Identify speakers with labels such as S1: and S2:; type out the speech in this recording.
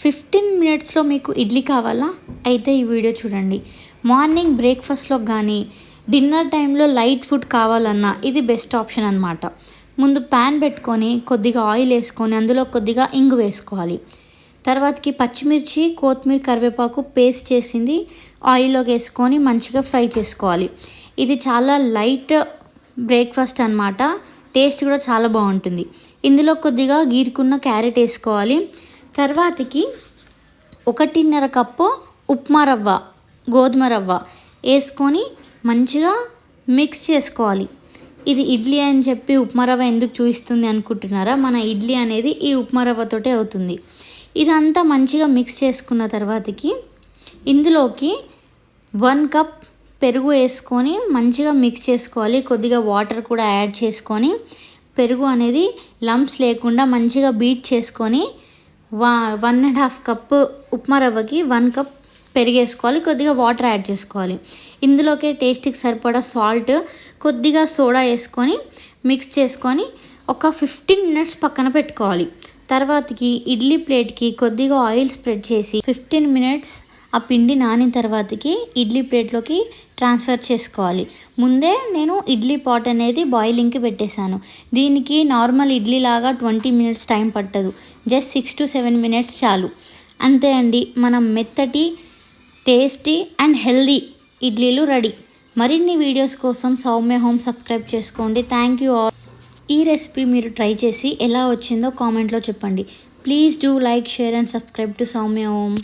S1: 15 మినిట్స్లో మీకు ఇడ్లీ కావాలా? అయితే ఈ వీడియో చూడండి. మార్నింగ్ బ్రేక్ఫాస్ట్లో కానీ డిన్నర్ టైంలో లైట్ ఫుడ్ కావాలన్నా ఇది బెస్ట్ ఆప్షన్ అనమాట. ముందు ప్యాన్ పెట్టుకొని కొద్దిగా ఆయిల్ వేసుకొని అందులో కొద్దిగా ఇంగు వేసుకోవాలి. తర్వాతకి పచ్చిమిర్చి, కొత్తిమీర, కరివేపాకు పేస్ట్ చేసింది ఆయిల్లోకి వేసుకొని మంచిగా ఫ్రై చేసుకోవాలి. ఇది చాలా లైట్ బ్రేక్ఫాస్ట్ అనమాట. టేస్ట్ కూడా చాలా బాగుంటుంది. ఇందులో కొద్దిగా గీరుకున్న క్యారెట్ వేసుకోవాలి. తర్వాతకి 1.5 కప్పు ఉప్మా రవ్వ, గోధుమ రవ్వ వేసుకొని మంచిగా మిక్స్ చేసుకోవాలి. ఇది ఇడ్లీ అని చెప్పి ఉప్మా రవ్వ ఎందుకు చూపిస్తుంది అనుకుంటున్నారా? మన ఇడ్లీ అనేది ఈ ఉప్మా రవ్వతోటే అవుతుంది. ఇదంతా మంచిగా మిక్స్ చేసుకున్న తర్వాతకి ఇందులోకి 1 కప్ పెరుగు వేసుకొని మంచిగా మిక్స్ చేసుకోవాలి. కొద్దిగా వాటర్ కూడా యాడ్ చేసుకొని పెరుగు అనేది లంప్స్ లేకుండా మంచిగా బీట్ చేసుకొని 1.5 కప్పు ఉప్మా రవ్వకి 1 కప్ పెరుగు వేసుకోవాలి. కొద్దిగా వాటర్ యాడ్ చేసుకోవాలి. ఇందులోకి టేస్ట్కి సరిపడా సాల్ట్, కొద్దిగా సోడా వేసుకొని మిక్స్ చేసుకొని ఒక 15 మినిట్స్ పక్కన పెట్టుకోవాలి. తర్వాతకి ఇడ్లీ ప్లేట్కి కొద్దిగా ఆయిల్ స్ప్రెడ్ చేసి 15 మినిట్స్ ఆ పిండి నానిన తర్వాతకి ఇడ్లీ ప్లేట్లోకి ట్రాన్స్ఫర్ చేసుకోవాలి. ముందే నేను ఇడ్లీ పాట్ అనేది బాయిలింగ్కి పెట్టేశాను. దీనికి నార్మల్ ఇడ్లీ లాగా 20 మినిట్స్ టైం పట్టదు. జస్ట్ 6 to 7 మినిట్స్ చాలు. అంతే అండి, మనం మెత్తటి, టేస్టీ అండ్ హెల్దీ ఇడ్లీలు రెడీ. మరిన్ని వీడియోస్ కోసం సౌమ్య హోమ్ సబ్స్క్రైబ్ చేసుకోండి. Thank you all. ఈ రెసిపీ మీరు ట్రై చేసి ఎలా వచ్చిందో కామెంట్లో చెప్పండి. Please do like, share and subscribe to Soumya home.